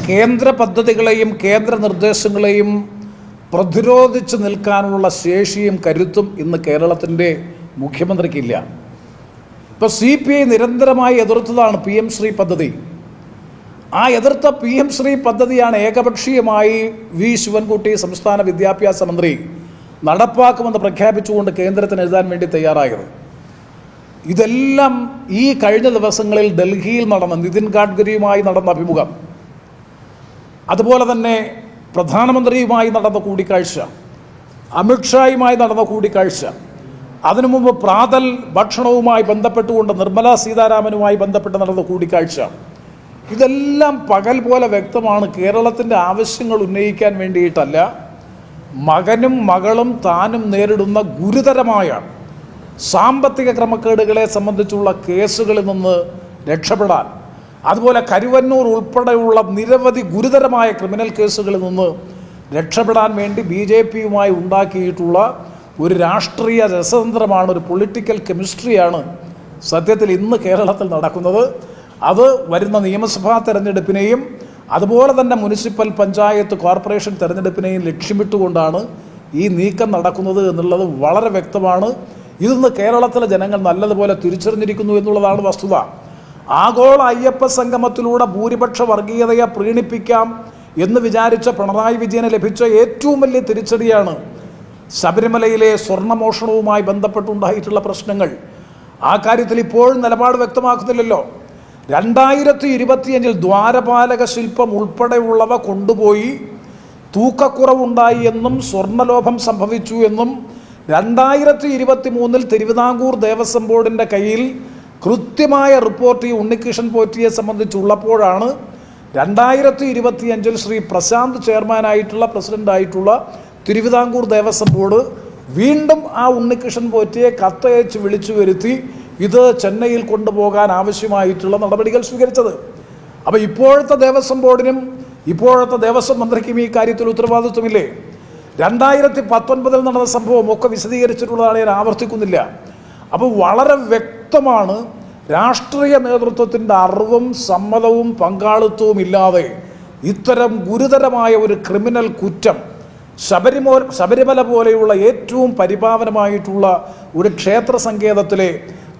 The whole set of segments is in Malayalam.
കേന്ദ്ര പദ്ധതികളെയും കേന്ദ്ര നിർദ്ദേശങ്ങളെയും പ്രതിരോധിച്ച് നിൽക്കാനുള്ള ശേഷിയും കരുത്തും ഇന്ന് കേരളത്തിൻ്റെ മുഖ്യമന്ത്രിക്കില്ല. ഇപ്പോൾ CPI നിരന്തരമായി എതിർത്തതാണ് PM ശ്രീ പദ്ധതി. ആ എതിർത്ത PM ശ്രീ പദ്ധതിയാണ് ഏകപക്ഷീയമായി വി ശിവൻകുട്ടി സംസ്ഥാന വിദ്യാഭ്യാസ മന്ത്രി നടപ്പാക്കുമെന്ന് പ്രഖ്യാപിച്ചുകൊണ്ട് കേന്ദ്രത്തിന് എഴുതാൻ വേണ്ടി തയ്യാറായത്. ഇതെല്ലാം ഈ കഴിഞ്ഞ ദിവസങ്ങളിൽ ഡൽഹിയിൽ നടന്ന നിതിൻ ഗഡ്കരിയുമായി നടന്ന അഭിമുഖം, അതുപോലെ തന്നെ പ്രധാനമന്ത്രിയുമായി നടന്ന കൂടിക്കാഴ്ച, അമിത്ഷായുമായി നടന്ന കൂടിക്കാഴ്ച, അതിനു മുമ്പ് പ്രാതൽ ഭക്ഷണവുമായി ബന്ധപ്പെട്ടുകൊണ്ട് നിർമ്മല സീതാരാമനുമായി ബന്ധപ്പെട്ട് നടന്ന കൂടിക്കാഴ്ച, ഇതെല്ലാം പകൽ പോലെ വ്യക്തമാണ്. കേരളത്തിൻ്റെ ആവശ്യങ്ങൾ ഉന്നയിക്കാൻ വേണ്ടിയിട്ടല്ല, മകനും മകളും താനും നേരിടുന്ന ഗുരുതരമായ സാമ്പത്തിക ക്രമക്കേടുകളെ സംബന്ധിച്ചുള്ള കേസുകളിൽ നിന്ന് രക്ഷപ്പെടാൻ, അതുപോലെ കരുവന്നൂർ ഉൾപ്പെടെയുള്ള നിരവധി ഗുരുതരമായ ക്രിമിനൽ കേസുകളിൽ നിന്ന് രക്ഷപ്പെടാൻ വേണ്ടി BJPയുമായി ഉണ്ടാക്കിയിട്ടുള്ള ഒരു രാഷ്ട്രീയ രസതന്ത്രമാണ്, ഒരു പൊളിറ്റിക്കൽ കെമിസ്ട്രിയാണ് സത്യത്തിൽ ഇന്ന് കേരളത്തിൽ നടക്കുന്നത്. അത് വരുന്ന നിയമസഭാ തെരഞ്ഞെടുപ്പിനെയും അതുപോലെ തന്നെ മുനിസിപ്പൽ പഞ്ചായത്ത് കോർപ്പറേഷൻ തെരഞ്ഞെടുപ്പിനെയും ലക്ഷ്യമിട്ടുകൊണ്ടാണ് ഈ നീക്കം നടക്കുന്നത് എന്നുള്ളത് വളരെ വ്യക്തമാണ്. ഇന്ന് കേരളത്തിലെ ജനങ്ങൾ നല്ലതുപോലെ തിരിച്ചറിഞ്ഞിരിക്കുന്നു എന്നുള്ളതാണ് വസ്തുത. ആഗോള അയ്യപ്പ സംഗമത്തിലൂടെ ഭൂരിപക്ഷ വർഗീയതയെ പ്രീണിപ്പിക്കാം എന്ന് വിചാരിച്ച പിണറായി വിജയന് ലഭിച്ച ഏറ്റവും വലിയ തിരിച്ചടിയാണ് ശബരിമലയിലെ സ്വർണ്ണമോഷണവുമായി ബന്ധപ്പെട്ടുണ്ടായിട്ടുള്ള പ്രശ്നങ്ങൾ. ആ കാര്യത്തിൽ ഇപ്പോഴും നിലപാട് വ്യക്തമാക്കുന്നില്ലല്ലോ. 2025 ദ്വാരപാലക ശില്പം ഉൾപ്പെടെയുള്ളവ കൊണ്ടുപോയി തൂക്കക്കുറവുണ്ടായി എന്നും സ്വർണ്ണലോഭം സംഭവിച്ചു എന്നും 2023 തിരുവിതാംകൂർ ദേവസ്വം ബോർഡിൻ്റെ കയ്യിൽ കൃത്യമായ റിപ്പോർട്ട് ഈ ഉണ്ണികൃഷ്ണൻ പോറ്റിയെ സംബന്ധിച്ചുള്ളപ്പോഴാണ് 2025 ശ്രീ പ്രശാന്ത് ചെയർമാനായിട്ടുള്ള പ്രസിഡൻ്റായിട്ടുള്ള തിരുവിതാംകൂർ ദേവസ്വം ബോർഡ് വീണ്ടും ആ ഉണ്ണികൃഷ്ണൻ പോറ്റിയെ കത്തയച്ച് വിളിച്ചു വരുത്തി ഇത് ചെന്നൈയിൽ കൊണ്ടുപോകാൻ ആവശ്യമായിട്ടുള്ള നടപടികൾ സ്വീകരിച്ചത്. അപ്പോൾ ഇപ്പോഴത്തെ ദേവസ്വം ബോർഡിനും ഇപ്പോഴത്തെ ദേവസ്വം മന്ത്രിക്കും ഈ കാര്യത്തിൽ ഉത്തരവാദിത്വമില്ലേ? 2019 നടന്ന സംഭവം ഒക്കെ വിശദീകരിച്ചിട്ടുള്ളതാണ്, ഞാൻ ആവർത്തിക്കുന്നില്ല. അപ്പോൾ വളരെ വ്യക്തമാണ്, രാഷ്ട്രീയ നേതൃത്വത്തിൻ്റെ അറിവും സമ്മതവും പങ്കാളിത്തവും ഇല്ലാതെ ഇത്തരം ഗുരുതരമായ ഒരു ക്രിമിനൽ കുറ്റം ശബരിമല പോലെയുള്ള ഏറ്റവും പരിപാവനമായിട്ടുള്ള ഒരു ക്ഷേത്ര സങ്കേതത്തിലെ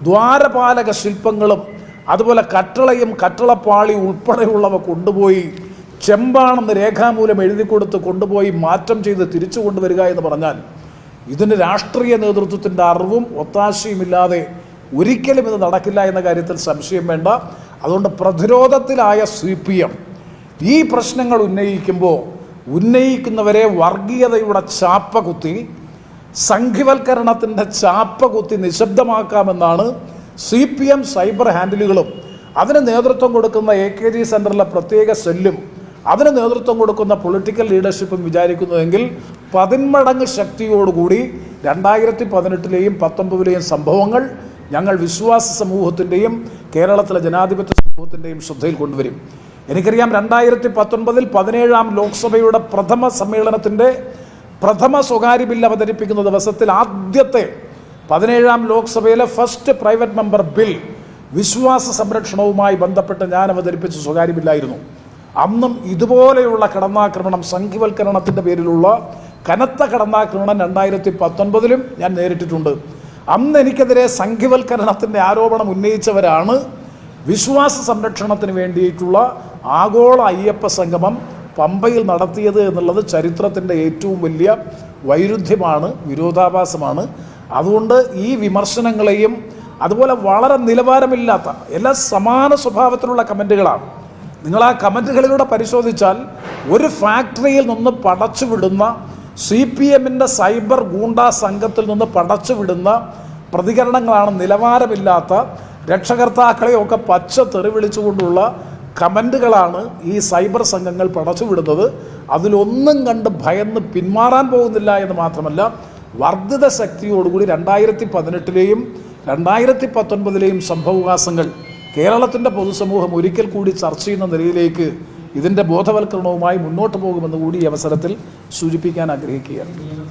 ദ്വാരപാലക ശില്പങ്ങളും അതുപോലെ കട്ടളയും കട്ടളപ്പാളി ഉൾപ്പെടെയുള്ളവ കൊണ്ടുപോയി ചെമ്പാണെന്ന് രേഖാമൂലം എഴുതി കൊടുത്ത് കൊണ്ടുപോയി മാറ്റം ചെയ്ത് തിരിച്ചു കൊണ്ടുവരിക എന്ന് പറഞ്ഞാൽ ഇതിന് രാഷ്ട്രീയ നേതൃത്വത്തിൻ്റെ അറിവും ഒത്താശയുമില്ലാതെ ഒരിക്കലും ഇത് നടക്കില്ല എന്ന കാര്യത്തിൽ സംശയം വേണ്ട. അതുകൊണ്ട് പ്രതിരോധത്തിലായ CPM ഈ പ്രശ്നങ്ങൾ ഉന്നയിക്കുമ്പോൾ ഉന്നയിക്കുന്നവരെ വർഗീയതയുടെ ചാപ്പ കുത്തി, സംഘിവൽക്കരണത്തിൻ്റെ ചാപ്പ കുത്തി നിശബ്ദമാക്കാമെന്നാണ് CPM സൈബർ ഹാൻഡിലുകളും അതിന് നേതൃത്വം കൊടുക്കുന്ന AKG സെൻറ്ററിലെ പ്രത്യേക സെല്ലും അതിന് നേതൃത്വം കൊടുക്കുന്ന പൊളിറ്റിക്കൽ ലീഡർഷിപ്പും വിചാരിക്കുന്നതെങ്കിൽ 10 മടങ്ങ് ശക്തിയോടുകൂടി 2018 19 സംഭവങ്ങൾ ഞങ്ങൾ വിശ്വാസ സമൂഹത്തിൻ്റെയും കേരളത്തിലെ ജനാധിപത്യ സമൂഹത്തിൻ്റെയും ശ്രദ്ധയിൽ കൊണ്ടുവരും. എനിക്കറിയാം 2019 17ാം ലോക്സഭയുടെ പ്രഥമ സമ്മേളനത്തിൻ്റെ പ്രഥമ സ്വകാര്യ ബിൽ അവതരിപ്പിക്കുന്ന ദിവസത്തിൽ ആദ്യത്തെ 17ാം ലോക്സഭയിലെ ഫസ്റ്റ് പ്രൈവറ്റ് മെമ്പർ ബിൽ വിശ്വാസ സംരക്ഷണവുമായി ബന്ധപ്പെട്ട് ഞാൻ അവതരിപ്പിച്ച സ്വകാര്യ ബില്ലായിരുന്നു. അന്നും ഇതുപോലെയുള്ള കടന്നാക്രമണം, സംഘിവൽക്കരണത്തിൻ്റെ പേരിലുള്ള കനത്ത കടന്നാക്രമണം 2019 ഞാൻ നേരിട്ടിട്ടുണ്ട്. അന്ന് എനിക്കെതിരെ സംഘിവൽക്കരണത്തിൻ്റെ ആരോപണം ഉന്നയിച്ചവരാണ് വിശ്വാസ സംരക്ഷണത്തിന് വേണ്ടിയിട്ടുള്ള ആഗോള അയ്യപ്പ സംഗമം പമ്പയിൽ നടത്തിയത് എന്നുള്ളത് ചരിത്രത്തിൻ്റെ ഏറ്റവും വലിയ വൈരുദ്ധ്യമാണ്, വിരോധാഭാസമാണ്. അതുകൊണ്ട് ഈ വിമർശനങ്ങളെയും അതുപോലെ വളരെ നിലവാരമില്ലാത്ത എല്ലാ സമാന സ്വഭാവത്തിലുള്ള കമൻറ്റുകളാണ്. നിങ്ങൾ ആ കമൻറ്റുകളിലൂടെ പരിശോധിച്ചാൽ ഒരു ഫാക്ടറിയിൽ നിന്ന് പടച്ചുവിടുന്ന CPMൻ്റെ സൈബർ ഗൂണ്ടാ സംഘത്തിൽ നിന്ന് പടച്ചുവിടുന്ന പ്രതികരണങ്ങളാണ്. നിലവാരമില്ലാത്ത രക്ഷകർത്താക്കളെയൊക്കെ പച്ച തെറി വിളിച്ചുകൊണ്ടുള്ള കമൻറ്റുകളാണ് ഈ സൈബർ സംഘങ്ങൾ പടച്ചുവിടുന്നത്. അതിലൊന്നും കണ്ട് ഭയന്ന് പിന്മാറാൻ പോകുന്നില്ല എന്ന് മാത്രമല്ല, വർദ്ധിത ശക്തിയോടുകൂടി 2018 2019 സംഭവവികാസങ്ങൾ കേരളത്തിൻ്റെ പൊതുസമൂഹം ഒരിക്കൽ കൂടി ചർച്ച ചെയ്യുന്ന നിലയിലേക്ക് ഇതിൻ്റെ ബോധവൽക്കരണവുമായി മുന്നോട്ട് പോകുമെന്ന് കൂടി ഈ അവസരത്തിൽ സൂചിപ്പിക്കാൻ ആഗ്രഹിക്കുകയാണ്.